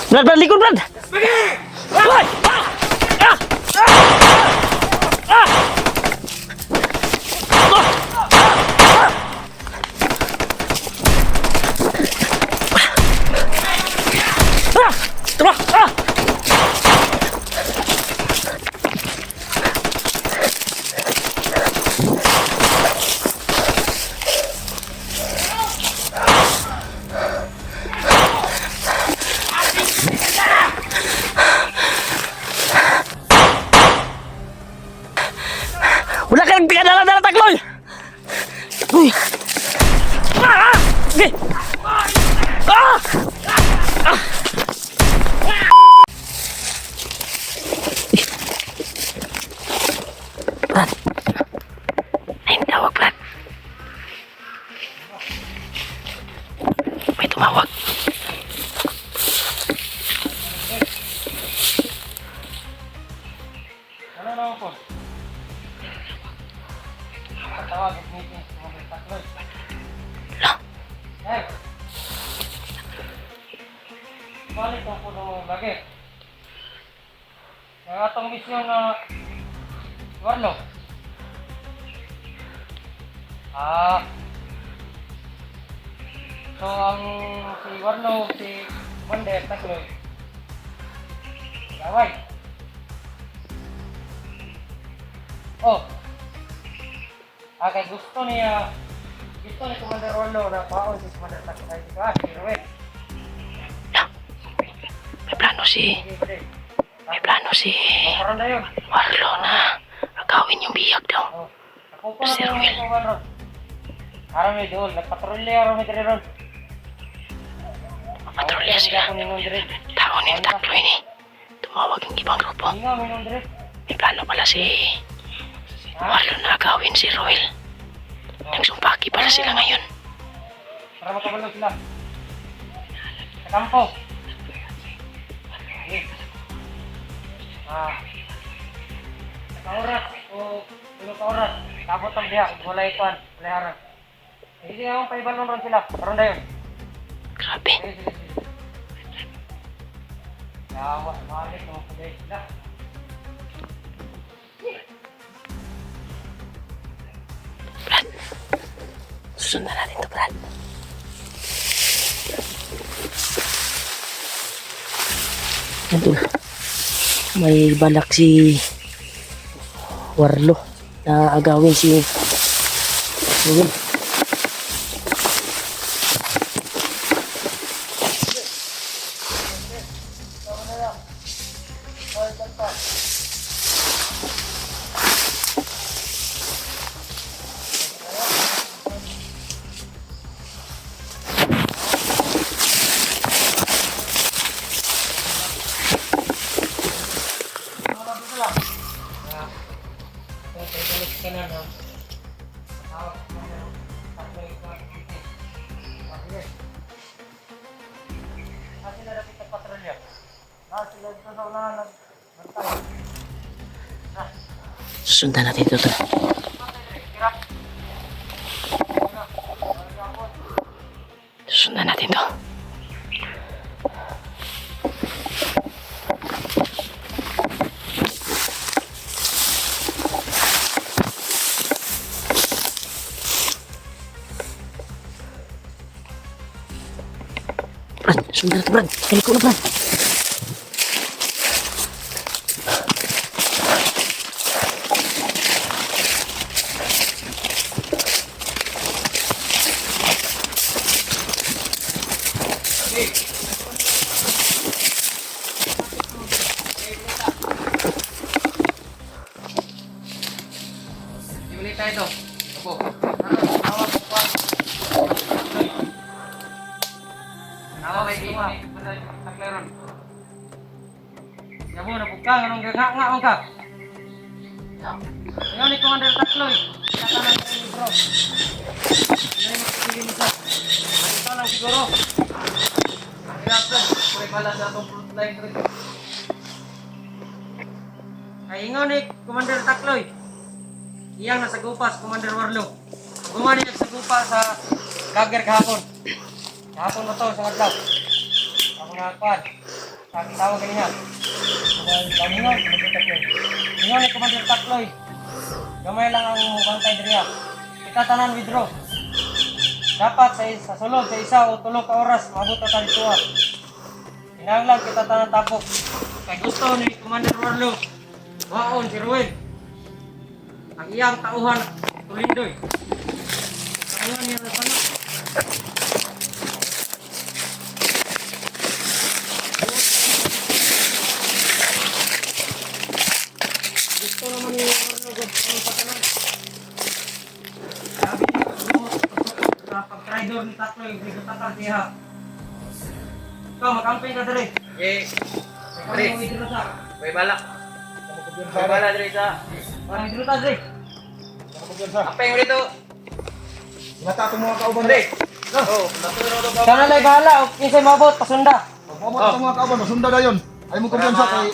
Brad, likod, Brad! Hoy! Ah! Ah! Tara! Ah! Wala ka nang pinadala-dala, Takloy! Uy! Ah! Okay! Ah! Ah! Brad! Ay, tawag, Brad. May tumawag. Ano naman po? Tawag at meeting sa mga Takloy. Wala. Hey! Balik ko po ng lagi. Ang atong misyon na Warlo. So ang si Warlo, si Monday, Takloy. Gaway. Oh. Kay gusto ni Commander Warlo na paon si Commander Takloy dito si Ruel. May plano si... May plano si... Karon na yun. Warlo na agawin yung bihag daw. Oh. Ako po na Si po Ruel. ng Commander. Araw may doon, nagpatrolya araw may dire ron. Patrolya sila. Ako ninong dire. Tao ni Takloy ni. Tumawag yung ibang grupo. Hinga mo ninong dire. May plano pala si... Warlo na agawin si Roel. Nagsumpaki pala sila ngayon. Para makabalo sila. Sa kampo. Okay. Sa oras o tulog ka oras. Kabot ang diha, walay kuan, walay harang. Hindi nga akong paibalon ron sila. Karon na yun. Grabe. Sige. Yawa, malik naman po dahil sila. Brad. Susundan natin to, Brad. Ito na. May balak si Warlo na agawin si Ruel. Susundan natin ito. Susundan natin to. Brad, sundan natin, Brad. Heliko na, Brad. Ulit tayo ito. Opo. Nawa kay Ima. Takloy ron. Yabo na bukang anong gaganga mo ka? Ngayon ni Commander Takloy. Katanan ko ni bro. Ano yung magpili mo sa? Ito lang siguro. Hirap lang. May balas na itong front line rin. Ay ingaw ni Commander Takloy. Iyang nasa gupas, Commander Warlo. Gumani nagsagupa sa lager kahapon. Kahapon mo to, sa adlaw. Ako na kuan. Sabi tawag kanina. Kamingon, kumagkita ko. Mingon ni Commander Takloy. Gamay lang ang bantay diriya. Kita tanan withdraw. Dapat sa sulod sa isa o tulo ka oras maabot ta dito. Kinahanglan kita tanan tapok. Kay gusto ni Commander Warlo. Waon si Ruel. Ang iyang tauhan tulindoy. Ayun niya na sana. Gusto naman ni Warlo gud ang patanan. Sabi sa pag-traidor ni Takloy, bigatan siya. Ikaw, makamping ka dali. Dali. May balak. May balak dali sa. May druta dali. Kamping mo dito. Mata itong mga kauban. Dali. Oh, sana lang bahala. Okay sa'yo mabot, pasunda. Pagmamot itong mga kauban, masunda na yun. Ayaw mong kumpiyansa kay...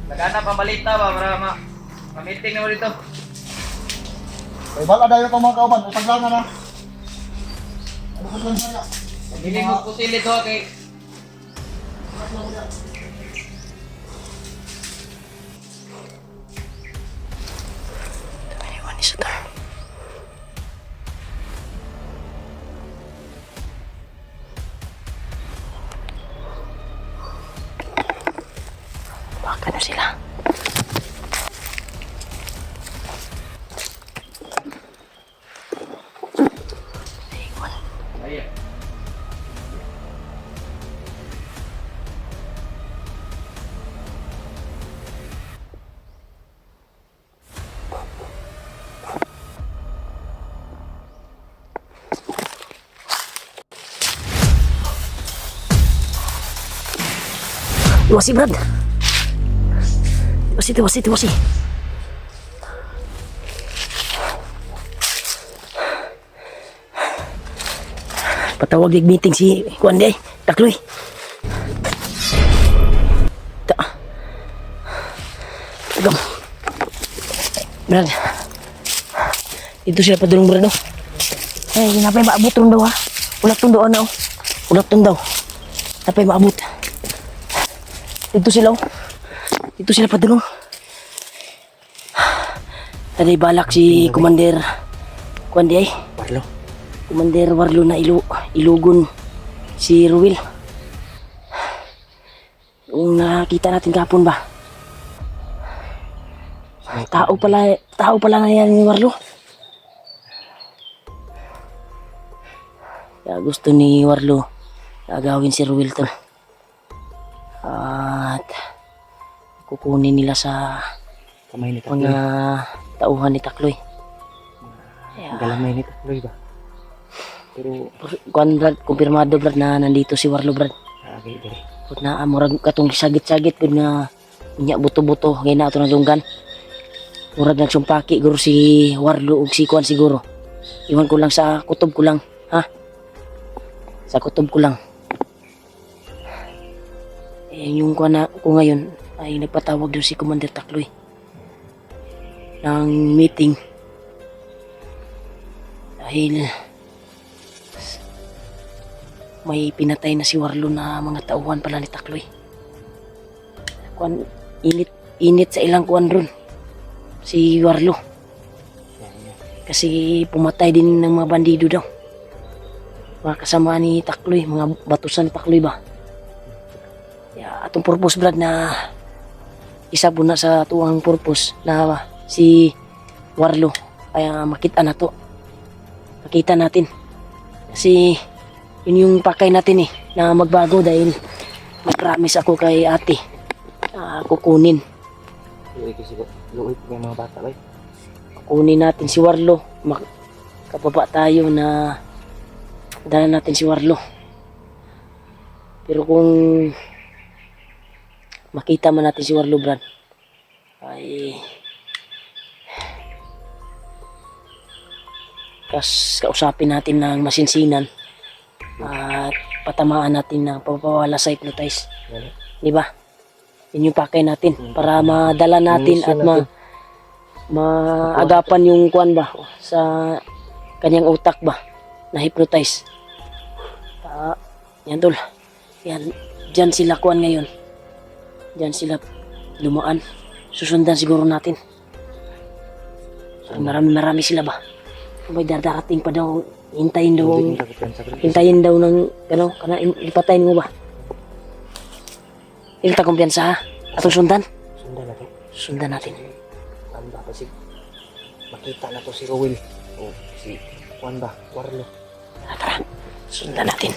Naghanap ang balita ba para ma-meeting mo dito. Kay bala dayo itong mga kauban. Ay paglangan na. Ayaw mong kumpiyansa niya. Hindi mo pusilit ho kay... Iwan ni Sutar. Baka na sila. Iwan. Ayan. Iwasi, Brad. Iwasi. Patawag ng meeting si Juan Day. Takloy. Tagam. Brad. Dito sila padulong, Brad. Eh, napay maabot ron daw, ha? Ulap tong doon, oh. Ulap tong daw. Napay maabot. Dito sila, oh. Dito sila padulong. Taday balak si Commander Juan Day. Warlo. Commander Warlo na ilugon si Ruel. Yung nakita natin kapon ba? Tao pala na yan ni Warlo. Kaya gusto ni Warlo agawin si Ruel to. At kukunin nila sa kamay ni Takloy. mga tauhan ni Takloy. Galamay ni Takloy ba? Pero Kuan, Brad, kumpirmado, Brad, na nandito si Warlo, Brad. agay diri. Put na murag katong sagit-sagit pud nga unya buto-buto ngay na ato na dunggan. Murag nagsumpaki guro si Warlo ug si Kuan siguro. Iwan ko lang sa kutob ko lang, ha? Sa kutob ko lang. Eh, yung Kuan na ko ngayon ay nagpatawag daw si Commander Takloy ng meeting dahil may pinatay na si Warlo na mga tauhan pala ni Takloy. Kuan, init sa ilang kuan ron si Warlo kasi pumatay din ng mga bandido daw, mga kasama ni Takloy, mga batusan ni Takloy ba. Atong purpose, Brad, na isa po na sa tuwang purpose na si Warlo kaya makita natin kasi yun yung pakay natin na magbago dahil nag-promise ako kay ate kukunin Luoy kasi luoy ko mga bata bay. kukunin natin si Warlo. Kapaba tayo na dala natin si Warlo, pero kung makita man natin si Warlo, Brad, ay kausapin natin ng masinsinan at patamaan natin ng papawala sa hypnotize. Di ba? Yun yung pakay natin para madala natin at maagapan yung kuan ba sa kanyang utak ba na hypnotize. Yan tol. Yan. Diyan sila kuan ngayon. Diyan sila lumaan. Susundan siguro natin. So, marami sila ba? May darating pa daw. Hintayin daw. Hindi ko kumpiyansa bro. Hintayin daw ng ano, ipatayin mo ba? Hindi ta kumpiyansa ha. Atong sundan. Sundan natin. Sundan natin. Ano ba kasi makita na to si Rowell o si Juan ba, Warlo. Tara. Sundan natin.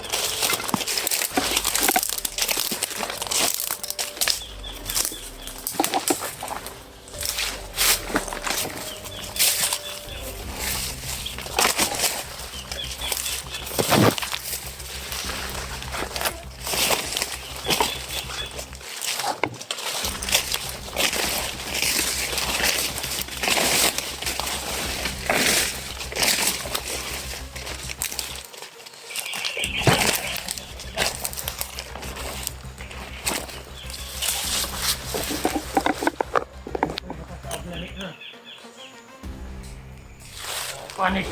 Panis.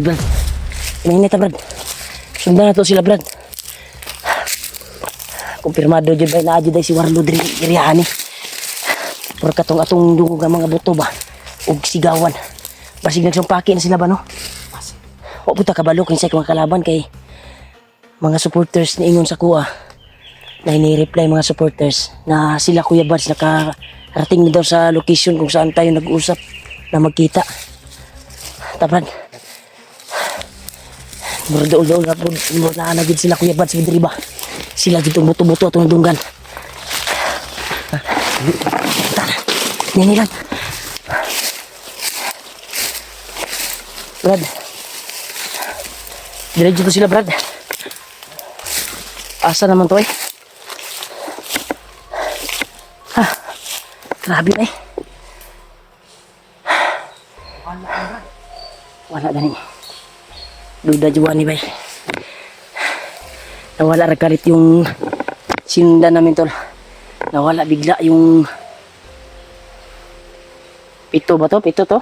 Brad. Mainit Brad. Sundan na to sila Brad. Kumpirmado dyan ba na adyo si Warlo diri ani. Pero katong atong dungog ang mga boto ba? Ug sigawan. Basig nagsumpaki na sila ba no? Wa puta kabalo kung sa mga kalaban kay mga supporters ni ingon sa kuha. Na ini-reply mga supporters na sila Kuya Bads nakarating na daw sa location kung saan tayo nag-usap na magkita. Tabrad. Murdo-uldo na nagid sila Kuya Bads diri ba? Sila gid buto-buto atong dunggan. Tara. Nini lang. Brad. Diretso to sila Brad. Asa naman to eh? Grabe eh. Wala gani. Duda juwa ni bay. Nawala rakalit yung sinundan namin tol. Nawala bigla yung pito ba to? Pito to?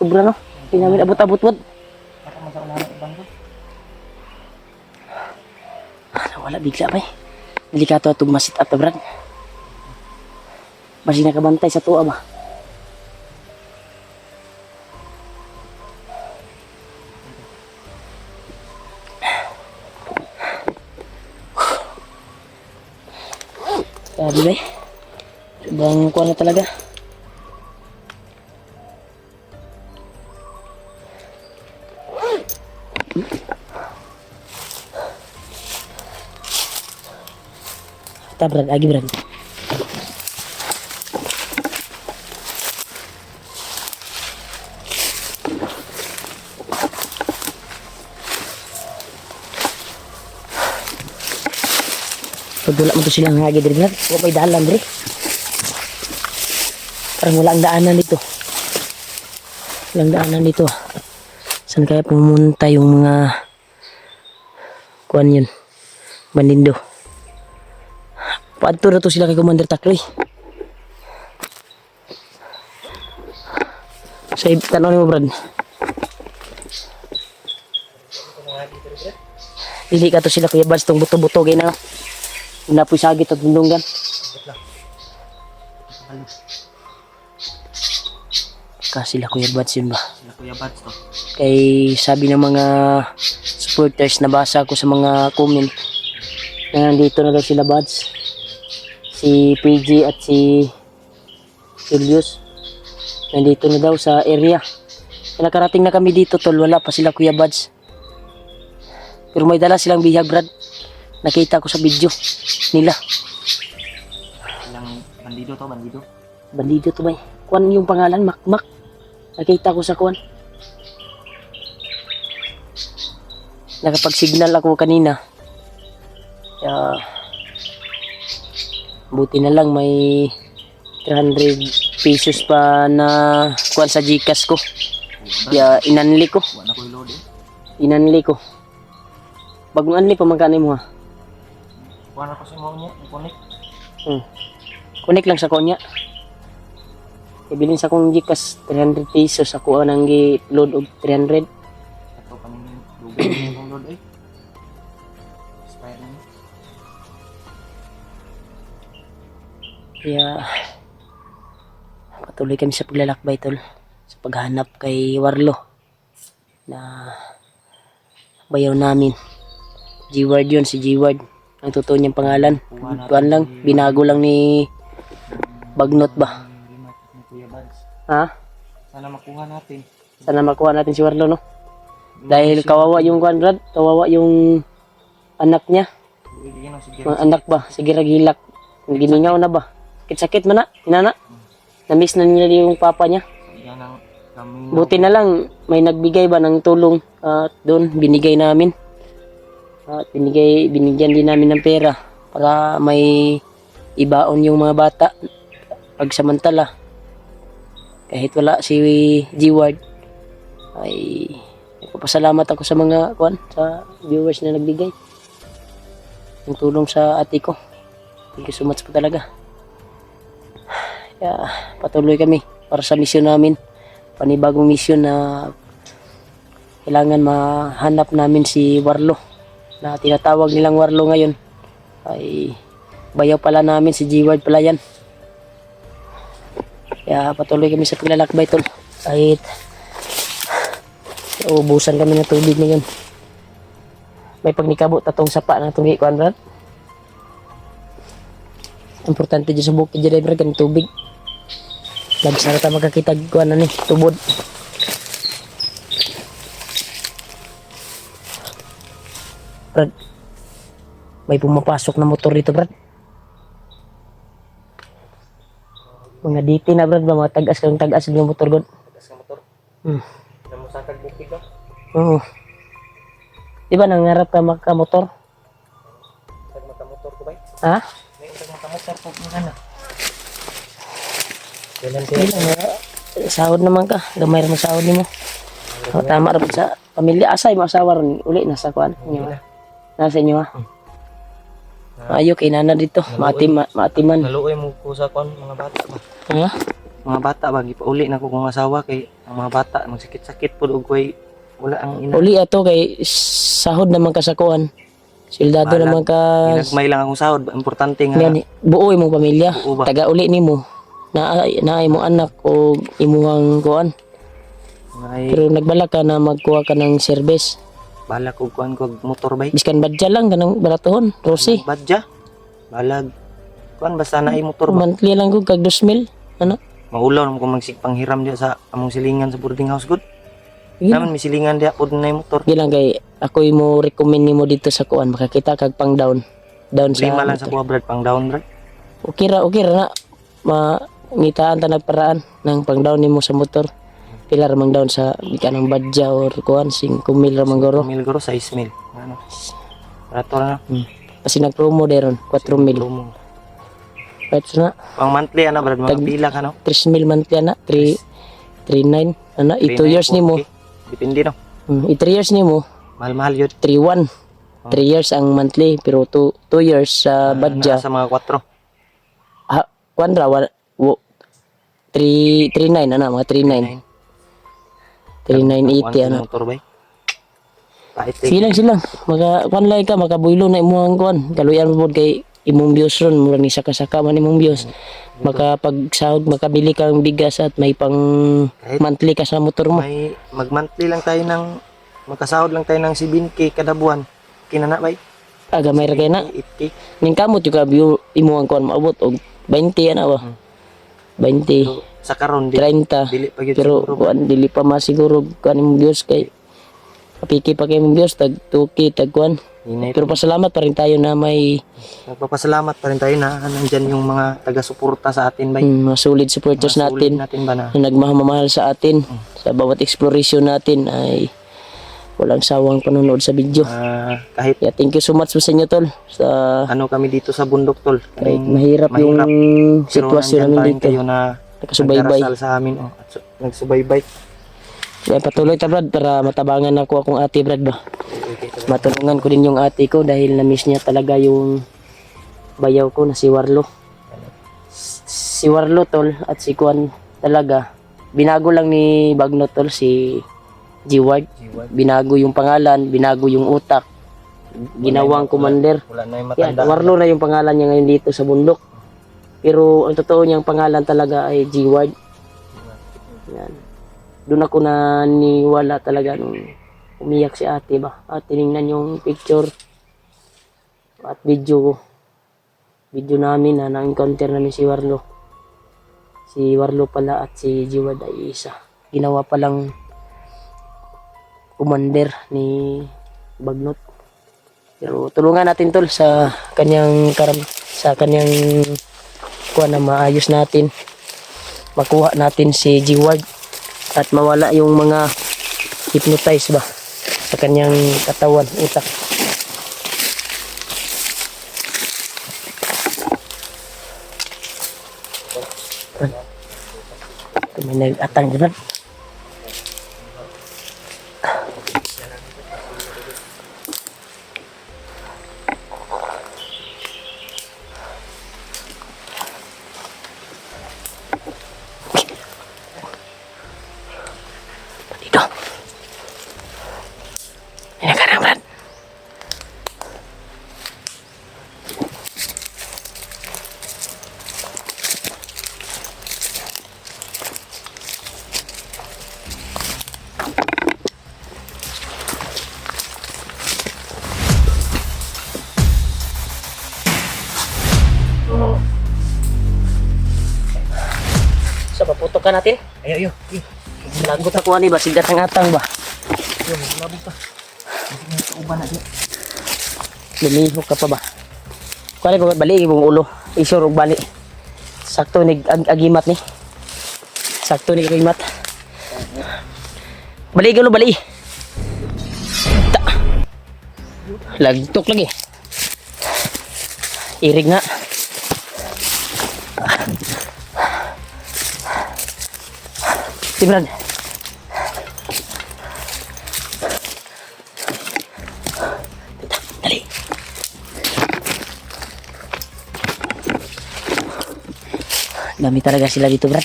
Sobra no? Hindi namin abot-abot-abot. Nawala bigla bay. Delikato atong masit at Brad. Masih nakabantay sa tuwa ba? Sabi ba eh? Sobrang kuha na talaga. Brad, agi Brad. Pag wala mo to silang hagi diri Brad, wala may dalan diri. Parang wala ang daanan dito. Walang daanan dito. Saan kaya pumunta yung mga kuan yun? Bandido. Paadto na to sila kay Commander Takloy. Sa tanaw mo Brad. Dili ka to sila Kuya Bads tong buto-buto kay na. Napoy sagit at tundungan. Sila Kuya Bads yun ba? Sila Kuya Bads to. Kay sabi ng mga supporters, nabasa ko sa mga comment na nandito na daw sila Bads. Si PG at si Julius nandito na daw sa area. Nakarating na kami dito tol, wala pa sila Kuya Bads. Pero may dala silang bihag Brad. Nakita ko sa video nila. Ilang bandido to, bandido. Bandido to ba? Kuan yung pangalan, Makmak. Nakita ko sa kuan. Nakapag-signal ako kanina. Kaya buti na lang may 300 pesos pa na kuan sa Gcash ko. Kaya inanli ko. Wala ko load eh. Inanli ko. Bagong anli pa magkano mo ha? Wala ko sa mo niya, connect. Connect lang sa konya. Ibilin sa akong gikas 300 pesos ako nang gi-load og 300. Ato pa ning lugar ni kong Lord ay. Expire na. Kaya patuloy kami sa paglalakbay tol, sa paghanap kay Warlo na bayaw namin. G-Ward yun, si G-Ward. Ang totoo niyang pangalan. Tuan lang, binago lang ni Bagnot ba? Limat ni Kuya Bads. Ha? Sana makuha natin. Sana makuha natin si Warlo, no? Dahil kawawa yung Brad, kawawa yung anak niya. Yan ang sige. Mga anak ba, sige ragilak. Giningaw na ba? Sakit man na, hinana. Na-miss na nila yung papa niya. Yan ang kami. Buti na lang, may nagbigay ba ng tulong at doon, binigay namin. At binigyan din namin ng pera para may ibaon yung mga bata pagsamantala. Kahit wala si G-Ward, ay nagpapasalamat ako sa mga sa viewers na nagbigay ng tulong sa ate ko. Thank you so much po talaga. Kaya patuloy kami para sa misyon namin. Panibagong misyon na kailangan mahanap namin si Warlo na tinatawag nilang Warlo ngayon. Ay bayaw pala namin, si G-Ward pala yan. Kaya patuloy kami sa paglalakbay tol. Kahit ubusan kami ng tubig ngayon. May pagnikabot tatong sapa na itong Brad. Importante dyan sa bukid dyan Brad, kanong tubig. Labis na tayo magkakita kuan ni tubod. Brad, may pumapasok na motor dito Brad. Mga DT na Brad ba, mga tagas yung motor god. Tagas ka motor. Hmm. Namusakag bukid ba? Oo. Di ba nangarap ka makamotor? Tag makamotor ko ba? Ha? May tag makamotor ko na. Kailan Sahod naman ka. Gamay rin sahod ni mo. Oh, tama rin sa pamilya. Asay mo asawa rin. Uli, nasa kuan. Nasa inyo ha. Ayo kay nana dito. Maatiman. Naluoy mo ko sa kon mga bata ba? Ha? Mga bata ba gipauli na ko kung asawa kay ang mga bata magsakit-sakit pud og koy wala ang ina. Uli ato kay sahod naman ka sa kuan. Sildado Balag. naman ka. Ginagmay lang akong sahod. Importante nga. Yan, buo imong pamilya. Buo ba? Taga uli nimo. Na imong anak o imuhang kuan. Ngay Pero nagbalak ka na magkuha ka ng service. balak og kuan ko motor bike. Biskan badya lang kanang baratohon. Rosi. Badja. Balag. Kuan basta na ay motor ba. Monthly lang ko kag 2,000. Ano? Maulaw na ko magsikpanghiram diya sa among silingan sa boarding house good. Sige Naman may silingan diya pod na motor. lang kay ako mo recommend nimo dito sa kuan makakita kag pang down. Down sa Lima lang sa kuha brad pang down brad. Okay ra na. Mangitaan ta nagparaan ng pang down nimo sa motor. Pila ra mang down sa kanang badya or kuan 5,000 ra mang goro. Mil guro 6,000. Ano? Rato na. Kasi nag-promo deron 4,000. Lumo. Right na. Pang monthly ana brad mga Tag- pila ka no. 3,000 monthly na 3,900 ana 2 years nimo. Okay. Depende no. 3 years nimo Mahal-mahal yun. 3,100. 3 years ang monthly pero 2 years sa badya. Sa mga 4. Kuan ra 3,900 ana mga 3,900. 3,980 ana. Motor bike. Pahit Silang kuan lang ka makabuylo na imong kuan. Kaluyan mo pod kay imong views ron murag ni saka-saka man imong views. Makapagsahod makabili kang bigas at may pang monthly ka sa motor mo. may mag-monthly lang tayo ng makasahod lang tayo ng 7K kada buwan. Kinana bay. Gamay ra kay na. 8K. Ning kamot yung view imong kuan maabot og 20 ana ba. 20, So, sa karon di 30. dili pa gyud Pero siguro. kuan dili pa masiguro kan imong views kay kapiki pa kay imong views tag 2K tag kuan. Hinay Pero pasalamat pa rin tayo na may Nagpapasalamat pa rin tayo na nandyan yung mga taga-suporta sa atin bay. mga solid supporters Mga sulit natin ba na? na nagmamahal sa atin sa bawat exploration natin ay walang sawang panonood sa video. Kahit Yeah, thank you so much sa inyo tol sa ano kami dito sa bundok tol. kahit mahirap yung Pero sitwasyon nandyan pa namin rin dito. kayo na Nakasubaybay. nagdarasal sa amin. At nagsubaybay. Kaya patuloy ta Brad para matabangan ako akong ate Brad ba. Matulungan ko din yung ate ko dahil na-miss niya talaga yung bayaw ko na si Warlo. Si Warlo tol at si Kuan talaga. Binago lang ni Bagnot tol si G-Ward. G-Ward. Binago yung pangalan, binago yung utak. Ginawang commander. Wala na yung Yan, matanda. Warlo na yung pangalan niya ngayon dito sa bundok. Pero ang totoo niyang pangalan talaga ay G-Ward. Yan. Doon ako naniwala talaga nung umiyak si ate ba. At tinignan yung picture at video namin na na-encounter namin si Warlo. Si Warlo pala at si G-Ward ay isa. Ginawa palang commander ni Bagnot. Pero tulungan natin tol sa kanyang kuha na maayos natin. Makuha natin si G-Ward at mawala yung mga hypnotize ba sa kanyang katawan, utak. Ito may nag-atang dyan. Dito. Ini karang Brad. Sa paputok ka natin? Ayo. Lagot ako ani ba sigat ang atang ba? Labi pa. Uban na diya. Lumihok ka pa ba? Kuha ko bali ibong ulo. Isur og bali. Sakto ni agimat ni. Sakto ni agimat. Bali gulo bali. Ta. Lagtok lagi. Irig na. Si Brad. Dali. Dami talaga sila dito, Brad.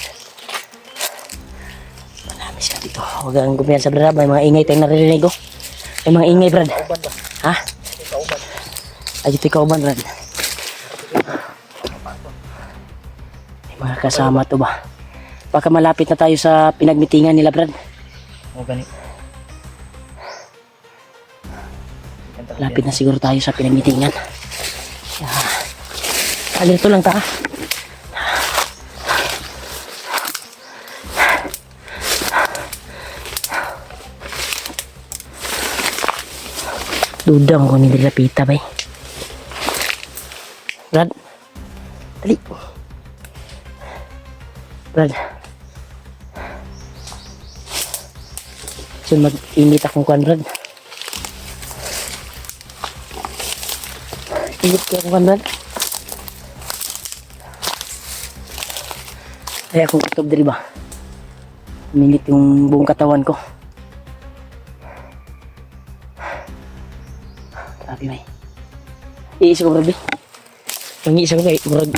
Marami sila dito. Huwag kang kumpiyansa, Brad. May mga ingay tayong naririnig, oh. May mga ingay, Brad. Ha? Ay, dito ikaw, Brad. May mga kasama to ba? Baka malapit na tayo sa pinagmitingan nila, Brad. O gani. Lapit na siguro tayo sa pinagmitingan. Alito lang ta. Dudang ko ni Dilapita, bay. Brad. Dali. Brad. So mag-init akong kuwan, Brad. Init ko akong kuwan, Brad. Ay akong kutob dali ba? Minit yung buong katawan ko. Grabe, may. Iisa ko, Brad. Mangiisa ko, Brad.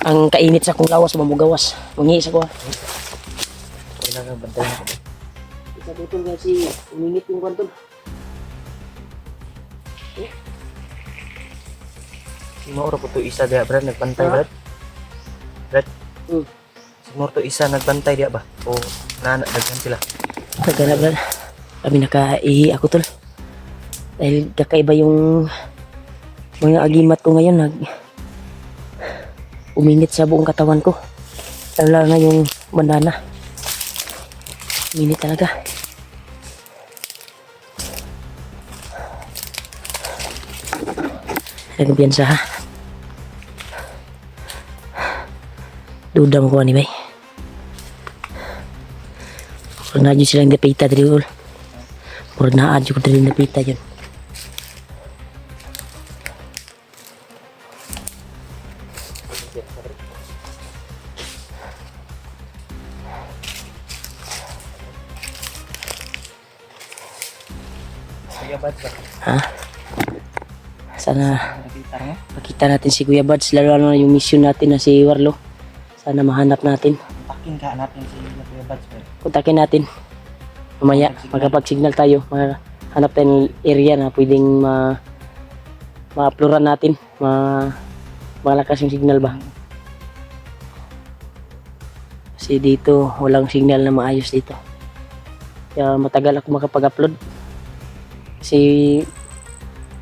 Ang kainit sa akong lawas, mamugawas. Mangiisa ko, ha. Wala na bantay. Isa dito kasi umingit yung kwanton. Siguro po to isa diya, Brad, nagbantay, Brad. Brad. Siguro to isa nagbantay diya ba? O daghan sila. Nagana, Brad. Kami nakaihi ako, tol. Dahil kakaiba yung mga agimat ko ngayon. Uminit sa buong katawan ko. Lalo na yung bandana. Uminit talaga. Nagbiyansa, ha. Dudang ko ni bay. Kung na dyan silang napita dali ul. Kung na adyo ko dali napita dyan. Kuya Bad ba? Ha? Sana Nakita mo? makita natin si Kuya Bads, lalo na yung mission natin na si Warlo. Sana mahanap natin. kontakin ka natin si Kuya Bads, Brad. Kontakin natin. Mamaya, magkapag-signal tayo. Hanap tayo ng area na pwedeng ma-uploadan natin. Malakas yung signal ba? Kasi dito, walang signal na maayos dito. Kaya matagal ako makapag-upload. Kasi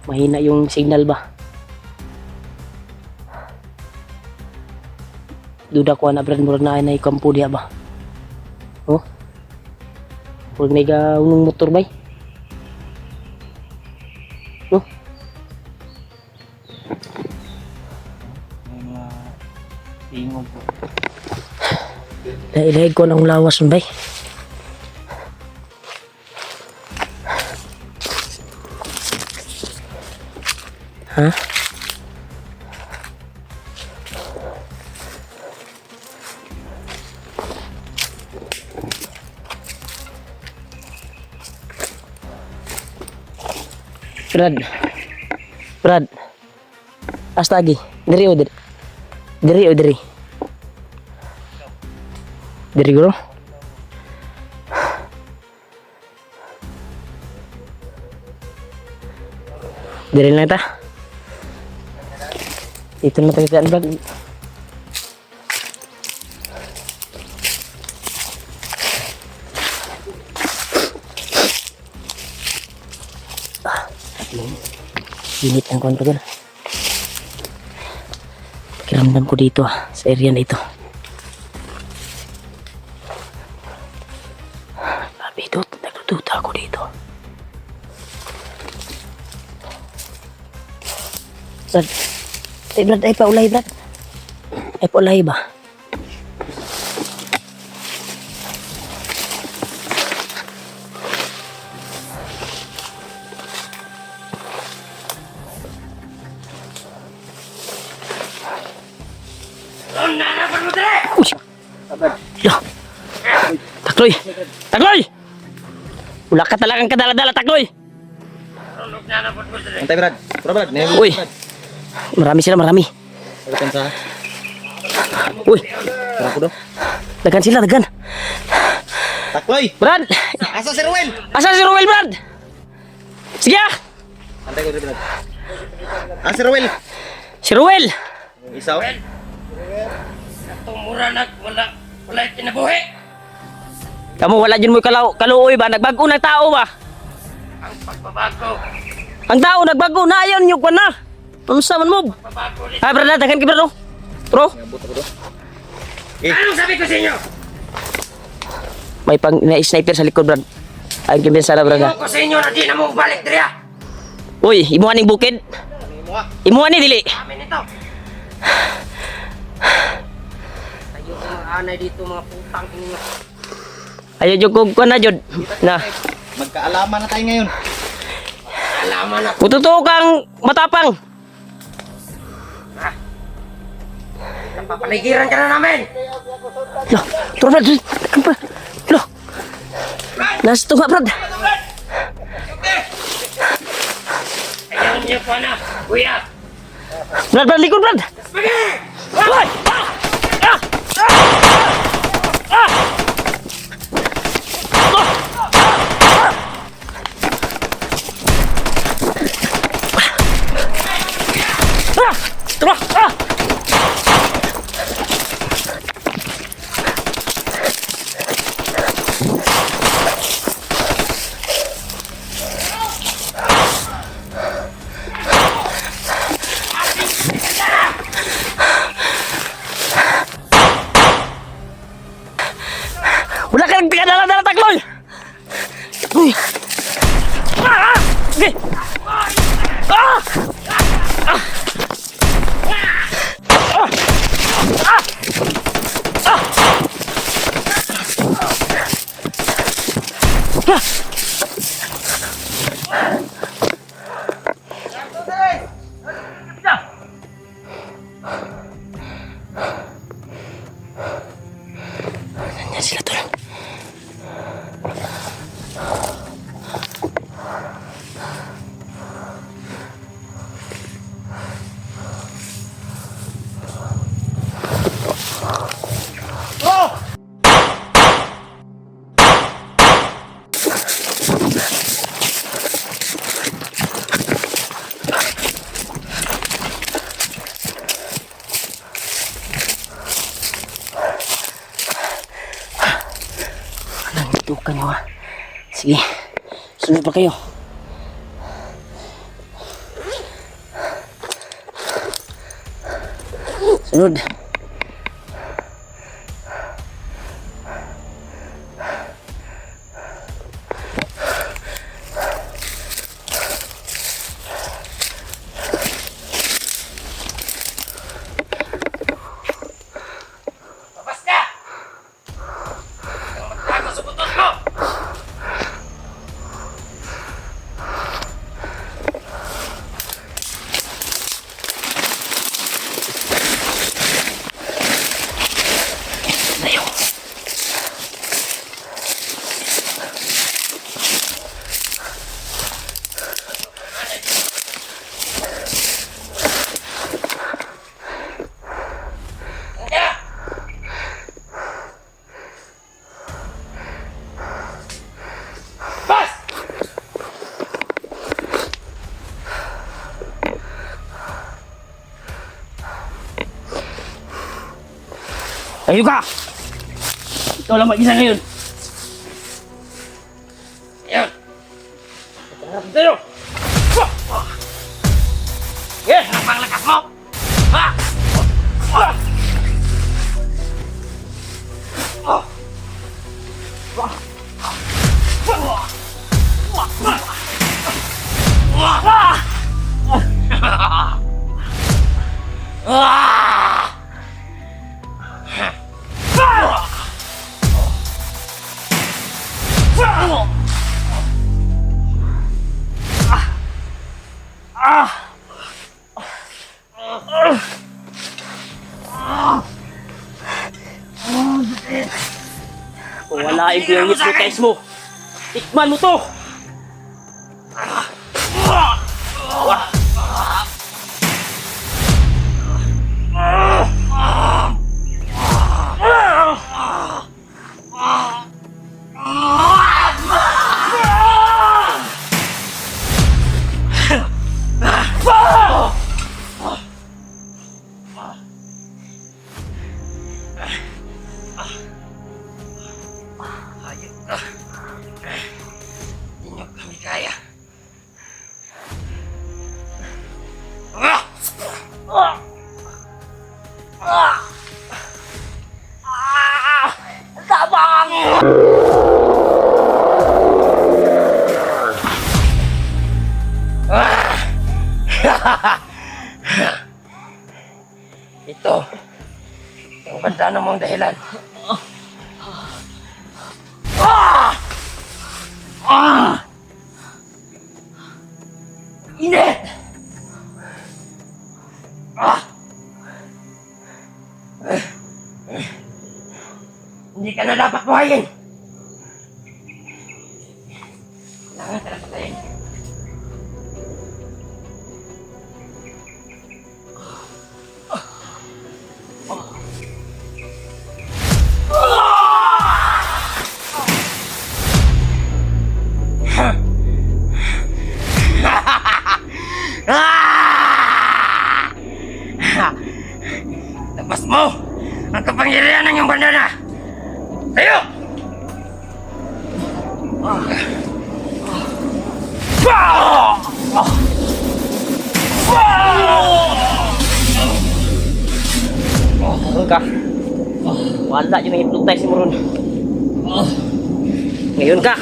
mahina yung signal ba? Duda ko na brand murag na ay na ikampo diya ba? Oh? Huwag na unong motor bay? Oh? May mga tingog po. Nailahig ko ng lawas nun bay. Ha? Brad. Asta lagi. Diri o diri. Diri o diri. Diri bro. Diri lang ta. Ito na tayo dyan Brad. Init ang kontra ko. Pakiramdam ko dito sa area na ito. Sabi ito, nagdududa ako dito. Brad, Brad, ay paulay Brad. Ay paulay ba? Lah, Takloy! Takloy! Wala ka talagang kadala-dala, Takloy! Antay, Brad. Pura, Brad. Uy! Marami sila, marami. Pagkatan sa... Uy! Pura ko do. Dagan sila, dagan. Takloy! Brad! Asa si Ruel? Asa si Ruel, Brad? Sige ah! Antay ko rin, Brad. Ah, si Ruel! Si Ruel! Isaw? Wala kinabuhi. Kamu wala dyan mo kaluoy ba? Nagbago ng tao ba? Ang pagbabago. Ang tao nagbago na ayon yung kwan na. Unsa man mo? Ay, Brad, dagan ki Brad. Bro, Ngabot ako do. Anong sabi ko sa inyo? may pang sniper sa likod, Brad. Ay, kibensa na, Brad. Ano ko sa inyo na di na mo balik diriya? Uy, imuha ning bukid. Imuha ni dili. Amin ito. Tayo mga anay dito mga putang inyo. Ayo jud kog kwan na jud. Na. Magkaalaman na tayo ngayon. Alaman na. Kututo kang matapang. Napapaligiran ka na namin. Loh, turo Brad. Loh. Nasto nga, Brad. Ayaw niyo pa na. Kuya. Brad, likod, Brad. Spaghetti! Hoy! Ah! Ah! Wala ka nang tiga-dala-dala, Takloy! Uy! Ah! Okay! Ah! Ah! Ah! Ah! Nandiyan sila tol. Tukan nyo ha. Sige. Sunod pa kayo. Sunod. Tayo. Tayo ka! Ikaw lang mag-isa ngayon. Ayan. Harap tayo. Yes! Ang panglakas mo! Ha! Walain ko yung hypnotize mo. Tikman mo to! Ito ang ganda ng mong dahilan. Init! Hindi ka na dapat buhayin. Kailangan ka na patayin. Labas mo ang kapangyarihan ng iyong bandana! Tayo! Ka. Wala yun ang hypnotize mo ron. Ngayon ka.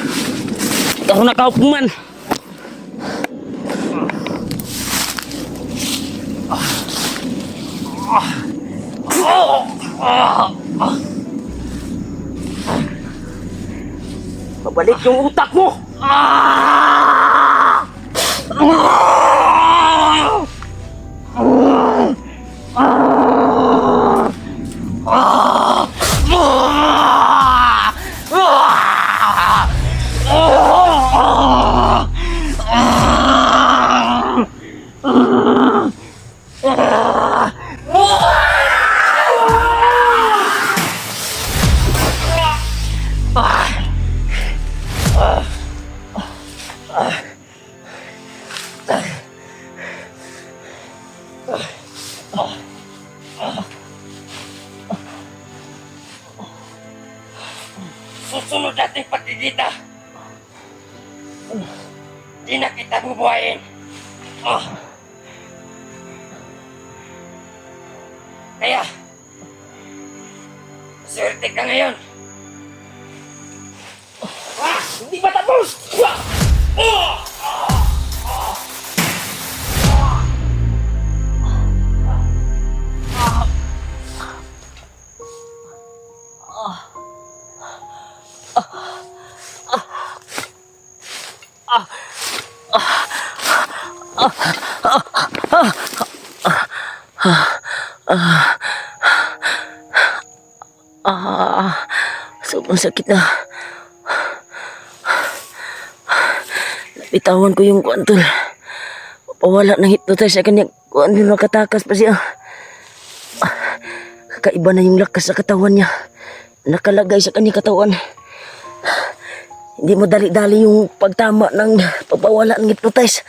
Karoon na kaupuman. Pabalik yung utak mo! susunod nating pagkikita, di na kita bubuhayin. Oh. Kaya, swerte ka ngayon. Hindi ba tapos? Sobrang sakit na. Bitawan ko yung kuantol. Papawala ng hypnotize sa kanya. Kuantol nakatakas pa siya. Kakaiba na yung lakas sa katawan niya. Nakalagay sa kanyang katawan. Hindi mo dali-dali yung pagtama ng papawala ng hypnotize.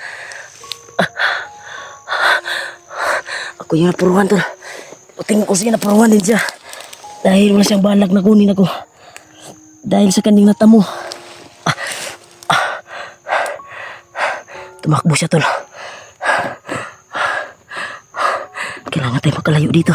Ako yung napuruhan, tol. Tingin ko siya napuruhan din siya. Dahil wala siyang balak na kunin ako. Dahil sa kanyang natamo. Tumakbo siya, tol. Kailangan tayo makalayo dito.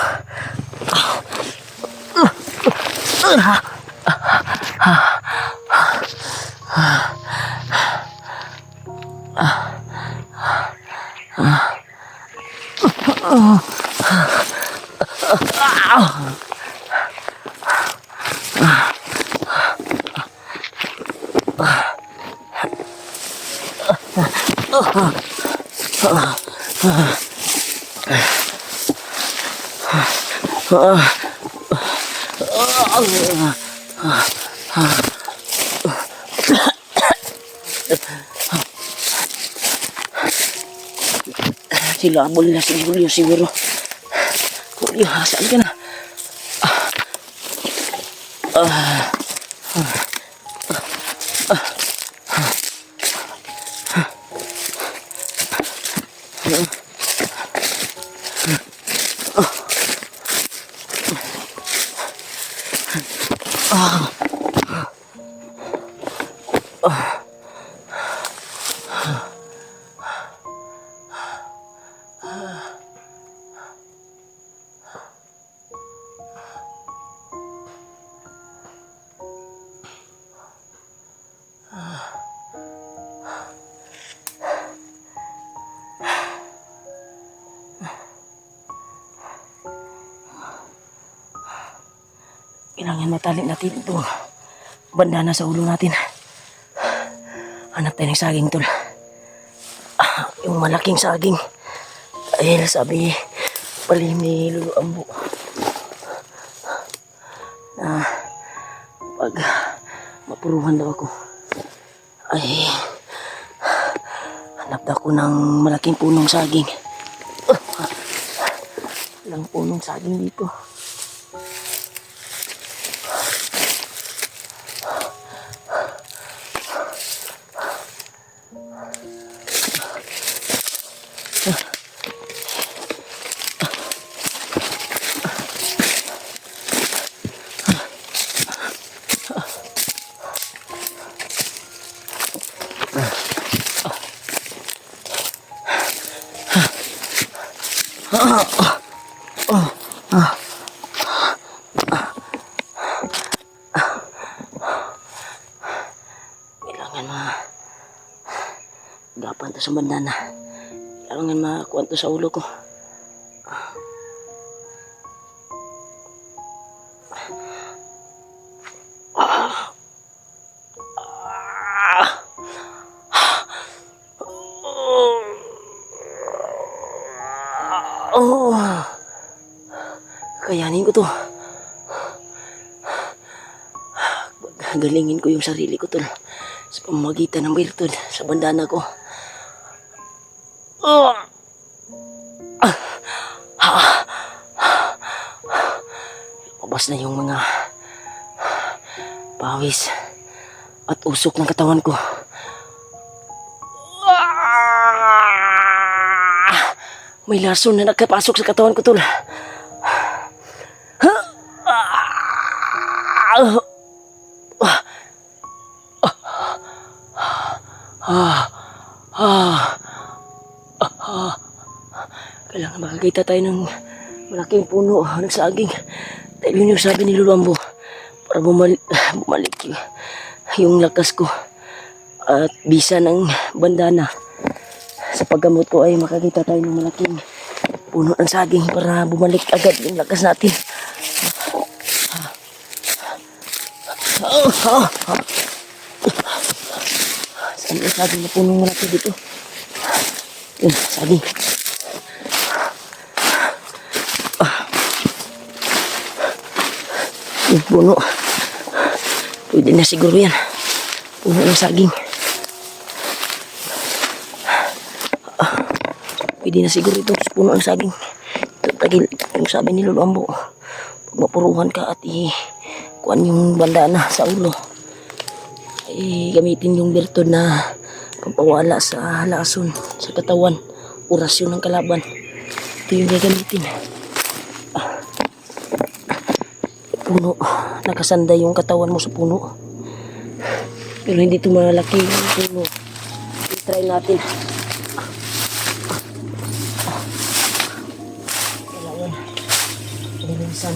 Sila boleh na si Julio siguro. Julio, saan ka na? Kailangan matalik natin ito. Bandana sa ulo natin. Hanap tayo ng saging, tol. Yung malaking saging. Dahil sabi palihim ni Lulu Ambo na pag mapuruhan daw ako ay hanap daw ako ng malaking punong saging. Walang punong saging dito. Kailangan gapan to sa bandana. Kailangan makuha to sa ulo ko. Kayanin ko to. Galingin ko yung sarili ko, tol. Sa pamamagitan ng virtud sa bandana ko. Lumabas na yung mga pawis at usok ng katawan ko. May lason na nagkapasok sa katawan ko, tol. Ah, ah, ah. Kailangan makakita tayo ng malaking puno ng saging. Dahil yun yung sabi ni Lolo para bumalik yung lakas ko at bisa ng bandana. Sa paggamot ko ay makakita tayo ng malaking puno ng saging para bumalik agad yung lakas natin. Saan yung saging na punong malaki dito? Yun, saging. Yung puno. Pwede na siguro yan. Puno ng saging. Pwede na siguro ito sa puno ng saging. Ito tagil. Yung sabi ni Lolo Ambo. Pag mapuruhan ka at kuhan yung bandana sa ulo. Gamitin yung bertod na pampawala sa lason, sa katawan. Orasyon ng kalaban. Ito yung gagamitin. Puno. Nakasanda yung katawan mo sa puno. Pero hindi ito malaki yung puno. I-try natin. Kailangan. Pagalisan.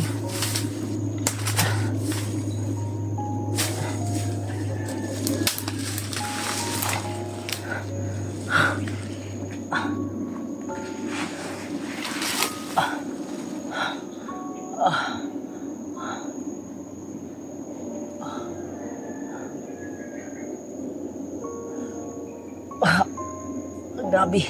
Grabe.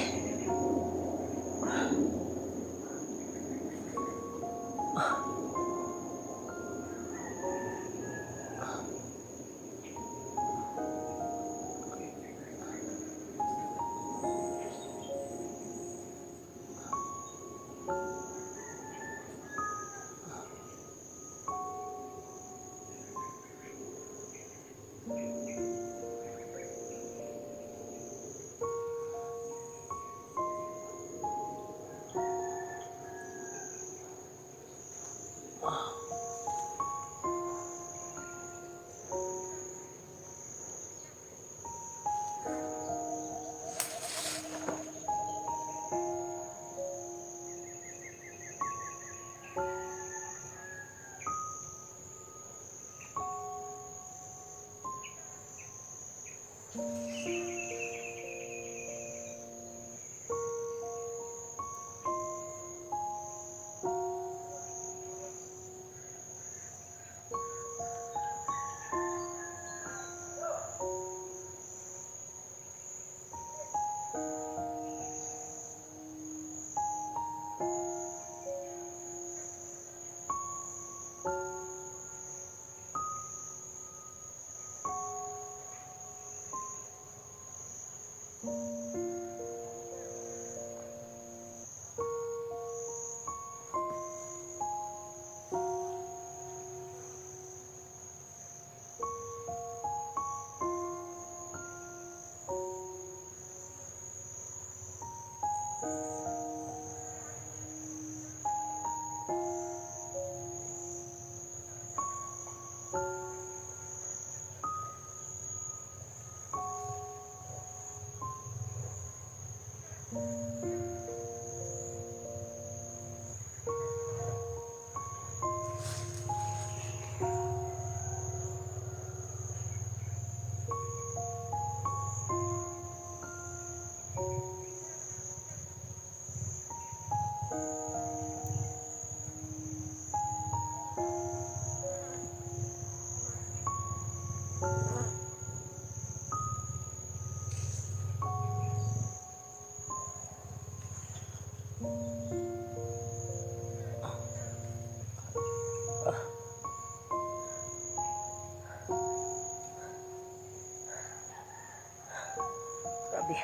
Grabe.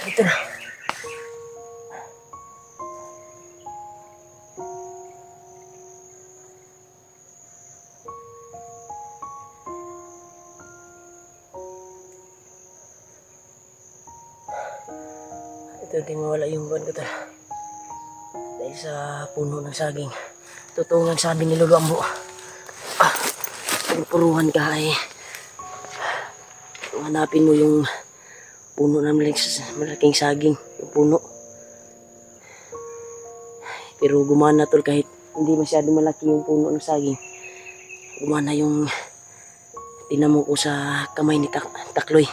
Dito na. Unti-unti mawala yung buwan ko tol. Dahil sa puno ng saging. Tutungan sabi ni Lolo Ambo. Kung puruhan ka ay hanapin mo yung puno ng malaking saging. Yung puno. Pero gumana tol kahit hindi masyado malaki yung puno ng saging. Gumana yung tinamo ko sa kamay ni Takloy.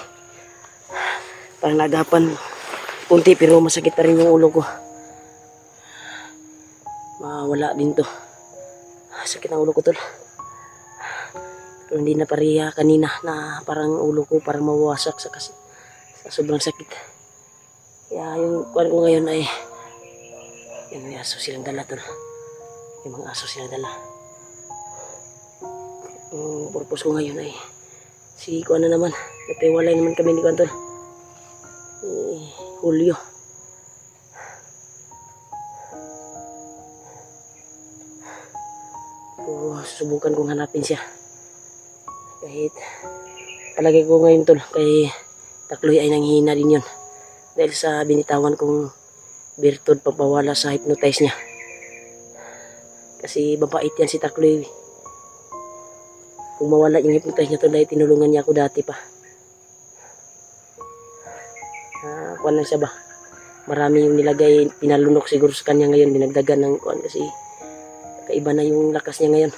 Parang nagapan kunti pero masakit pa rin yung ulo ko. Mawala din to. Sakit ang ulo ko tol. Pero hindi na pariya kanina na parang ulo ko parang mawawasak sa sobrang sakit. Kaya yung kuwan ko ngayon ay yung may aso silang dala tol. Yung mga aso silang dala. Ang purpose ko ngayon ay si kuwan na naman. Nagtiwalay naman kami ni kuwan tol. Julio. Subukan kong hanapin siya. Kahit palagi ko ngayon tol kay Takloy ay nanghihina din yun. Dahil sa binitawan kong birtud pagpawala sa hypnotize niya. Kasi mabait yan si Takloy. Kung mawala yung hypnotize niya tol dahil tinulungan niya ako dati pa. Kuwan lang siya ba? Marami yung nilagay, pinalunok siguro sa kanya ngayon, dinagdagan ng kuwan kasi kaiba na yung lakas niya ngayon.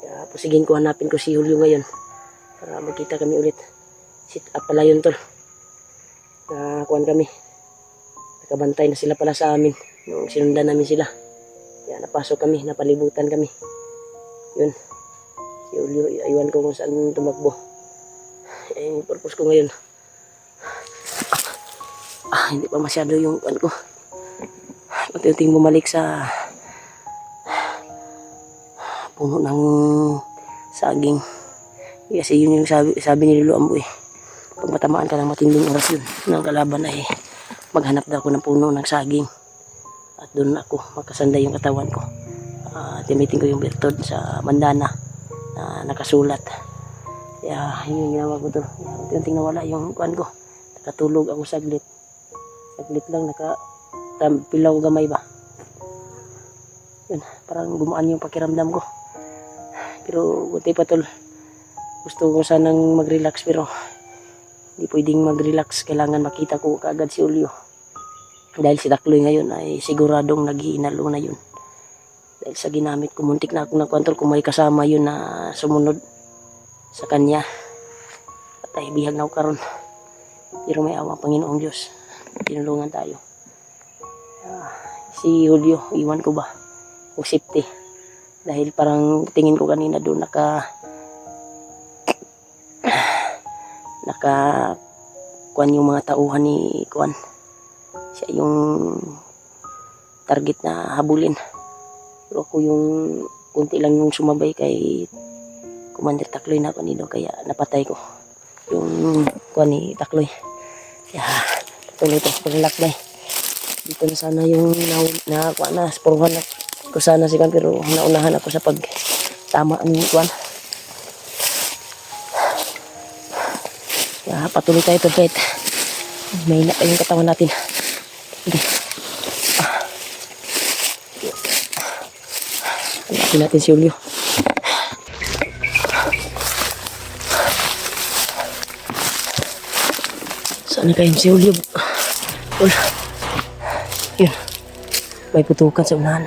Kaya pusigin ko, hanapin ko si Julio ngayon para magkita kami ulit. Sit up pala yun tol. Kuwan kami. Nakabantay na sila pala sa amin nung sinundan namin sila. Kaya napasok kami, napalibutan kami. Yun. Si Julio, iwan ko kung saan tumakbo. Yung purpose ko ngayon. Hindi pa masyado yung kuwan ko. Unti-unting bumalik sa puno ng saging. Kasi yun yung sabi ni Lolo Ambo eh. Pag matamaan ka ng matinding oras yun ng kalaban ay maghanap daw ako ng puno ng saging. At doon ako makasanda yung katawan ko. Timitin ko yung birtod sa bandana na nakasulat. Kaya yun yung ginawa ko doon. Unti-unting nawala yung kuwan ko. Nakatulog ako saglit. Saglit lang, pilaw gamay ba. Yun, parang gumaan yung pakiramdam ko. Pero kunti pa tol. Gusto ko sanang mag-relax pero hindi pwedeng mag-relax. Kailangan makita ko kaagad si Julio. Dahil si Takloy ngayon ay siguradong nag-iinalo na yun. Dahil sa ginamit ko, muntik na akong nakontrol kung may kasama yun na sumunod sa kanya. At ay bihag na ako karon. Pero may awa Panginoong Diyos. Tinulungan tayo. Si Julio, iwan ko ba? O safety. Dahil parang tingin ko kanina doon kuwan yung mga tauhan ni kuwan. Siya yung target na habulin. Pero ako yung kunti lang yung sumabay kay Commander Takloy na kanino kaya napatay ko yung kuwan ni Takloy. Kaya tuloy ito paglakbay. Dito na sana yung kuwan na sporuhan na ko sana si kan pero naunahan ako sa tama ang kuwan. Kaya patuloy tayo ito kahit may na yung katawan natin. Okay. Hanapin natin si Julio. Saan na kayo si Julio? Yun. May putukan sa unahan.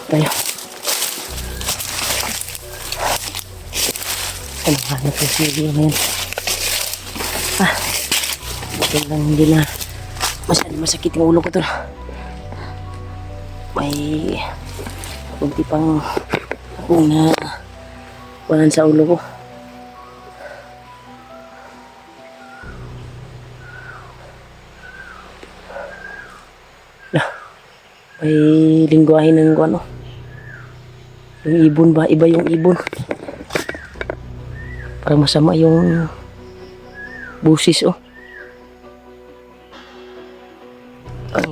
Tayo. Ano hanap ko si Julio ngayon? Ito lang hindi na masyadong masakit yung ulo ko to. May kunti pang akong na walan sa ulo ko. May lingwahe ng ano. Yung ibon ba? Iba yung ibon. Parang masama yung busis oh.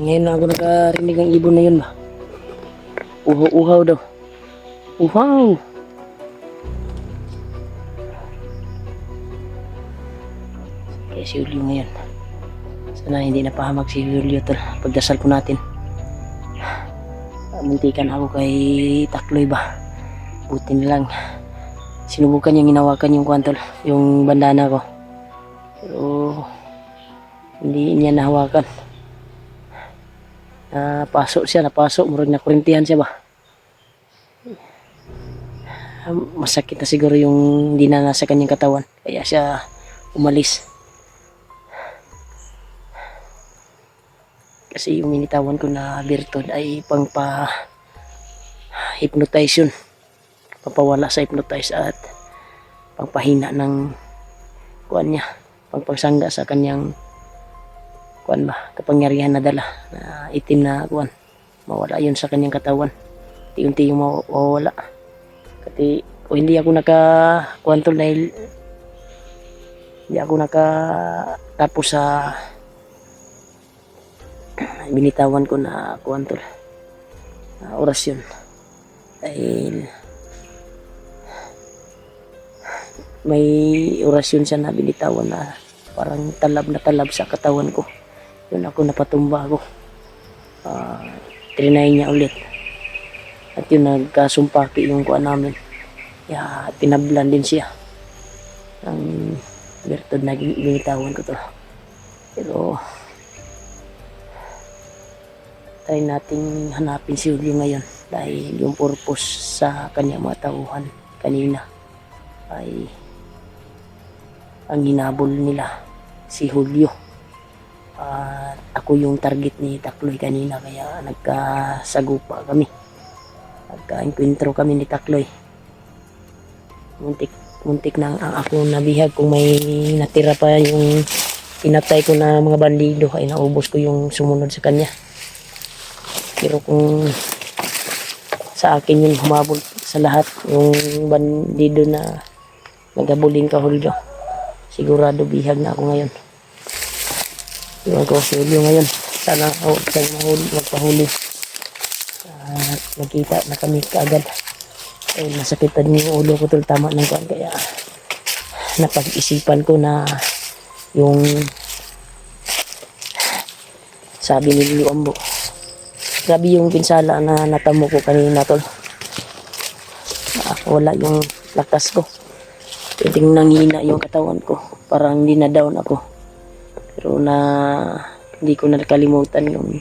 Ngayon na ako nakarinig ng ibon na yun ba? Uhaw-uhaw daw. Uhaw! Okay, si Julio ngayon. Sana hindi napahamag si Julio tol. Pagdasal po natin. Muntikan ako kay Takloy ba. Buti na lang. Sinubukan niyang hinawakan yung kwantol, yung bandana ko. Pero hindi niya nahawakan. Napasok. Murag na kurintihan siya ba. Masakit na siguro yung hindi na nasa kanyang katawan. Kaya siya umalis. Kasi yung minitawan ko na birtod ay pangpa-hypnotize yun. Papawala sa hypnotize at pangpahina ng kuan niya. Pangpagsangga sa kanyang kuan ba, kapangyarihan na dala na itim na kuan. Mawala yun sa kanyang katawan. Unti-unti yung mawawala. Kasi kung hindi ako naka-kuantol dahil hindi ako tapos sa binitawan ko na kuantol orasyon dahil may orasyon siya na binitawan na parang talab sa katawan ko. Yun ako napatumba ako. Trinay niya ulit. At yun nagkasumpaki yung kuan namin. Kaya tinablan din siya. Ang bertod na binitawan ko to. Pero try nating hanapin si Julio ngayon dahil yung purpose sa kanya mga tauhan kanina ay ang hinabol nila si Julio. Ako yung target ni Takloy kanina kaya nagkasagupa kami. Nagka-enkwentro kami ni Takloy. Muntik na ako nabihag kung may natira pa yung pinatay ko na mga bandido ay naubos ko yung sumunod sa kanya. Pero kung sa akin yung humabol sa lahat yung bandido na nagabuling ka Julio, sigurado bihag na ako ngayon. Iwan ko si Julio ngayon. Sana tayo magpahuli. At magkita na kami kaagad. Ay nasakitan yung ulo ko tol, tama ng kuwan. Kaya napag-isipan ko na yung sabi ni Lulu Ambo. Grabe yung pinsala na natamo ko kanina tol. Wala yung lakas ko. Pwedeng nanghina yung katawan ko. Parang hindi na down ako. Pero hindi ko nakalimutan yung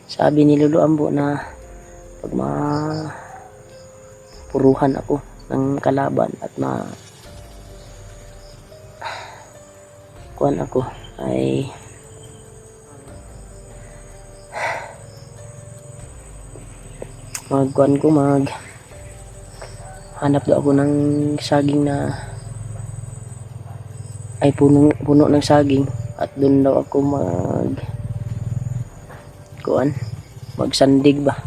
sabi ni Lulu Ambo na pag puruhan ako ng kalaban at kuan ako ay hanap daw ako ng saging na ay puno ng saging at doon daw ako magsandig ba,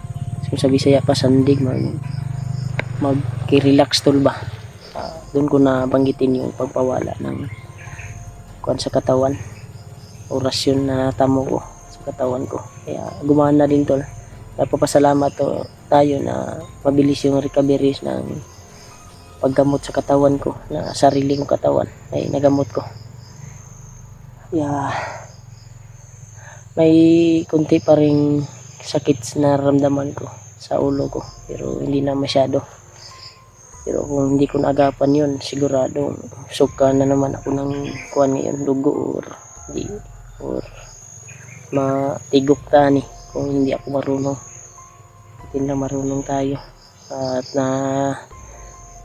kung sa Bisaya pa sandig, mag-relax tol ba. Doon ko na banggitin yung pagpawala ng kuan sa katawan, orasyon na tamo ko sa katawan ko. Kaya gumana din tol. Nagpapasalamat tayo na mabilis yung recovery ng paggamot sa katawan ko, na sarili kong katawan ay nagamot ko. May kunti pa ring sakit na ramdaman ko sa ulo ko pero hindi na masyado. Pero kung hindi ko naagapan yun, sigurado suka na naman ako ng kuwan ngayon, dugo or matigok tani kung hindi ako marunong. Hindi na marunong tayo at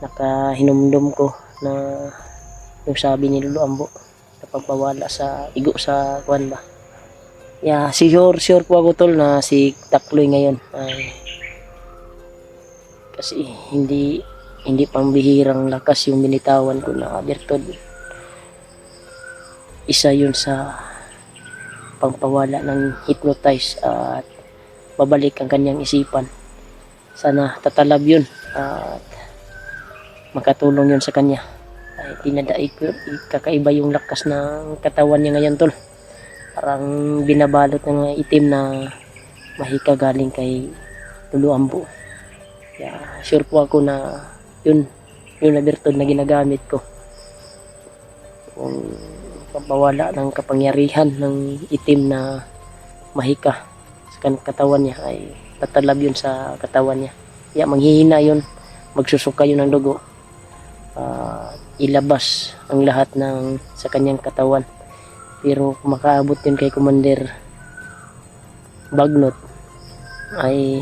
nakahinumdum ko na yung sabi ni Lulu Ambo na pagpawala sa igo sa kuwan ba. Sure po ako tol na si Takloy ngayon ay kasi hindi pambihirang lakas yung binitawan ko na bertod. Isa yun sa pangpawala ng hypnotize at babalik ang kanyang isipan. Sana tatalab yun at makatulong yun sa kanya. Ay dinadaig ko, kakaiba yung lakas ng katawan niya ngayon tol. Parang binabalot ng itim na mahika galing kay Lulu Ambo. Sure po ako na yun na bertod na ginagamit ko. Kung pabawala ng kapangyarihan ng itim na mahika sa katawan niya ay tatalab yun sa katawan niya. Kaya manghihina yun, magsusuka yun ng dugo. Ilabas ang lahat ng sa kanyang katawan. Pero kung makaabot yun kay Commander Bagnot ay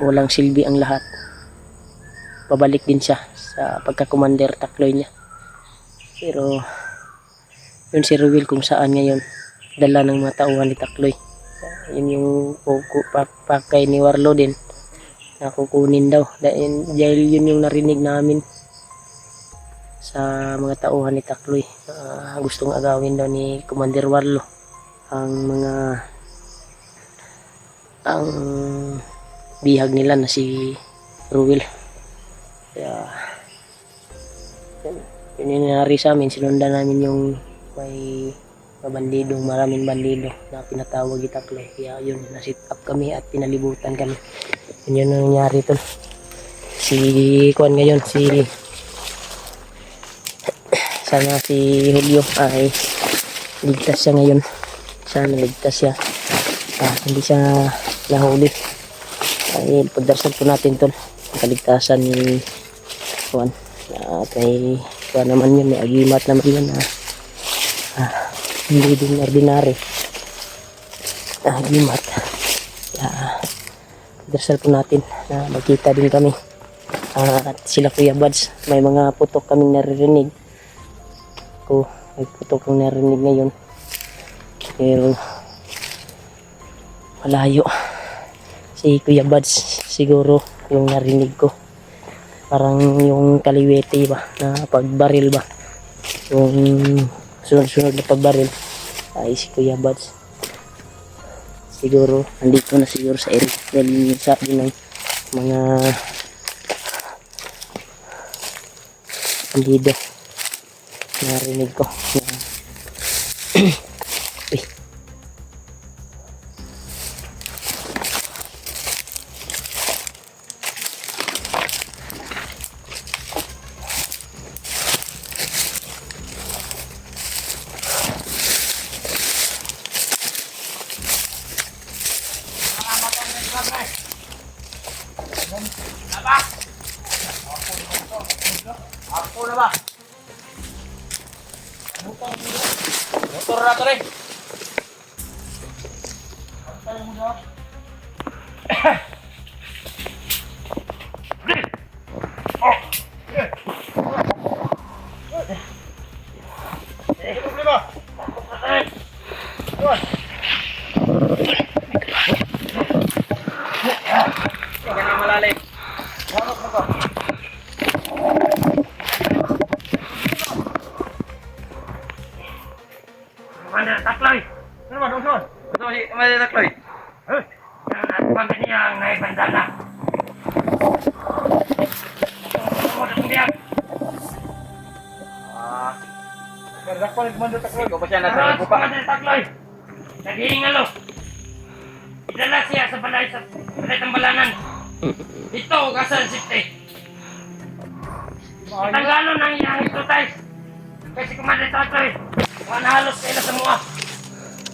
walang silbi ang lahat. Babalik din siya sa pagka-Commander Takloy niya. Pero yun si Ruel kung saan ngayon dala ng mga tauhan ni Takloy. Yun yung pakay ni Warlo din na kukunin daw dahil yun yung narinig namin sa mga tauhan ni Takloy. Gustong agawin daw ni Commander Warlo ang bihag nila na si Ruel. Kaya yun yung nangyari sa amin. Sinundan namin yung may maraming bandido na pinatawag ni Takloy. Kaya yun, nasit up kami at pinalibutan kami. Yun yung nangyari tol. Si Juan ngayon, sana si Julio ay ligtas siya ngayon. Sana ligtas siya. Hindi siya nahuli. Ay, pagdarasal po natin tol. Ang kaligtasan ni Juan. At may Juan naman yun, may agimat naman yun na hindi din ordinary. Agimat. Pagdarasal po natin na magkita din kami. At sila Kuya Buds, may mga putok kaming naririnig. May putok kong narinig ngayon. Pero malayo. Si Kuya Buds siguro yung narinig ko. Parang yung kaliwete ba na pagbaril ba. Yung sunod-sunod na pagbaril ay si Kuya Buds. Siguro andito na siguro sa area dahil sabi ng mga bandido. Narinig ko na uy. Ako na ba? Motor na to rin. Huwag na malalim. Commander Takloy! Ano ba? Doon? Ito si Commander Takloy. Ang niya ang naibandala. Commander Takloy. Ikaw ba siya nasa buka? Commander Takloy! Naghihingalo. Idala siya sa balay Tambalanan. Dito, Gasal City. Tanggalon ang iyang exercise. Kasi Commander Takloy, manahalos kayo sa mga.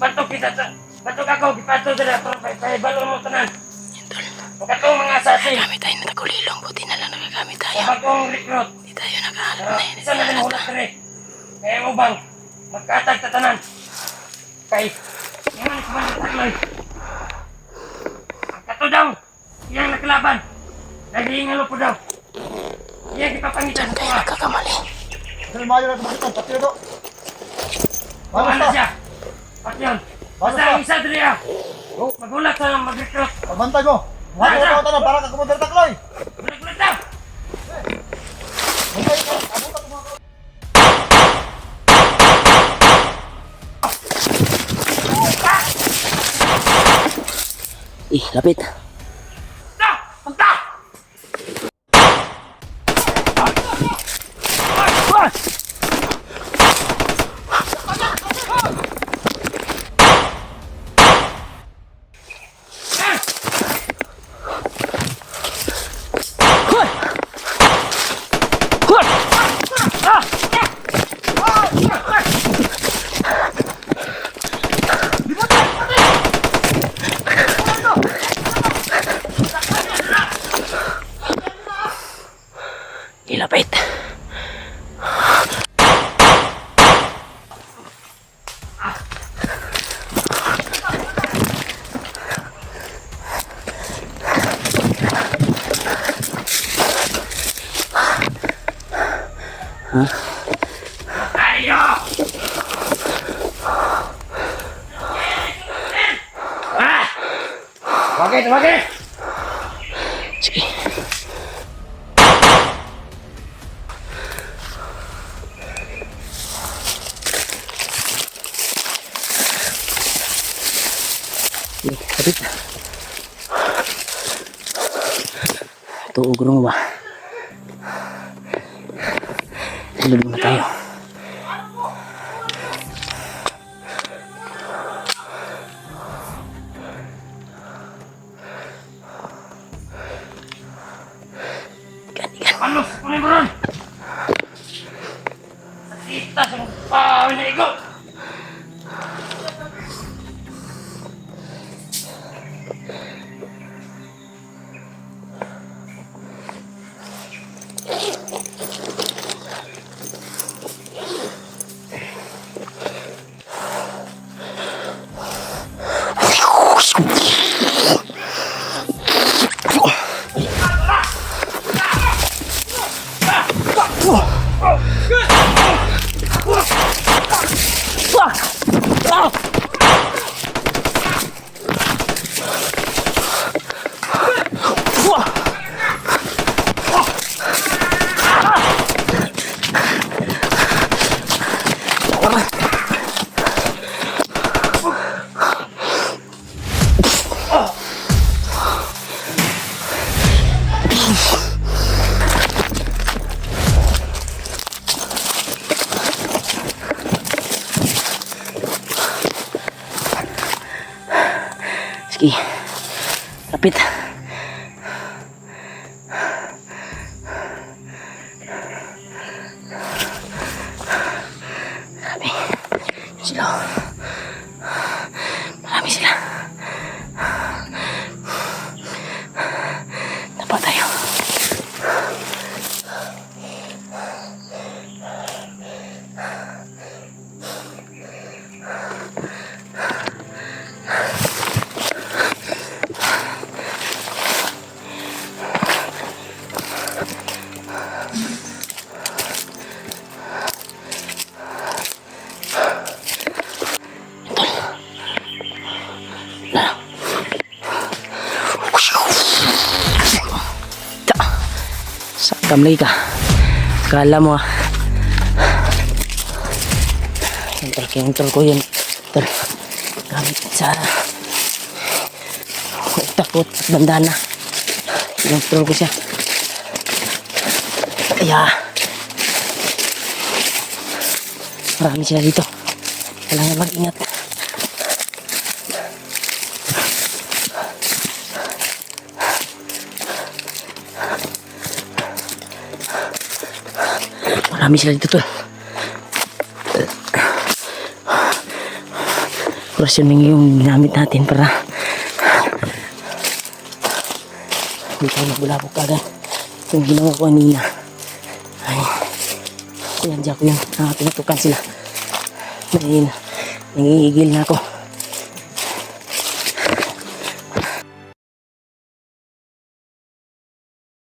Batok ako, gipato dala, pero balon mo tanan. Pagkatong mga assassin. Nagamit tayo na tagulilong. Buti na lang nagagamit tayo. Pagkatong recruit. Hindi tayo nakahanap na yun. Isa na din hulat ka rin. Kaya mo bang, magkatag tatanan. Kay, yan ang Commander Takloy. Kato daw, iyang nakalaban. Naghihingalo po daw. Iyang ipapangitan sa tuwa. Nagkakamali. Dahil mayo na tumakitan, pati ito. Bawas na siya. At yun. Bawas Basta na. ang isa diriya. Magulat sa mag-recruit. Pagbantay mo. Mayo na tanan para ka Commander Takloy. Gulat-gulat daw. Bantay ka. Abutan mo mga Lapit. Da! Punta! Tumagay! Sige. Sige, kapit. Tuog rin ba? Tulad muna tayo. Ano? Ano bro? Kita sa pawinigo. Sige. Kapit. Marami. Sila. Marami sila. Dapat tayo. Kamlay ka. Kala mo ah. Yung ko yun. Gamit sa takot at bandana. Yung ko siya. Kaya marami sila dito. Kailangan mag-ingat. Marami sila dito tol. Kurasyon yung ginamit natin para hindi tayo magbulabog agad. Yung ginawa ko kanina ay sinadya ko yung pinatukan sila. Dahil nangihigil na ako.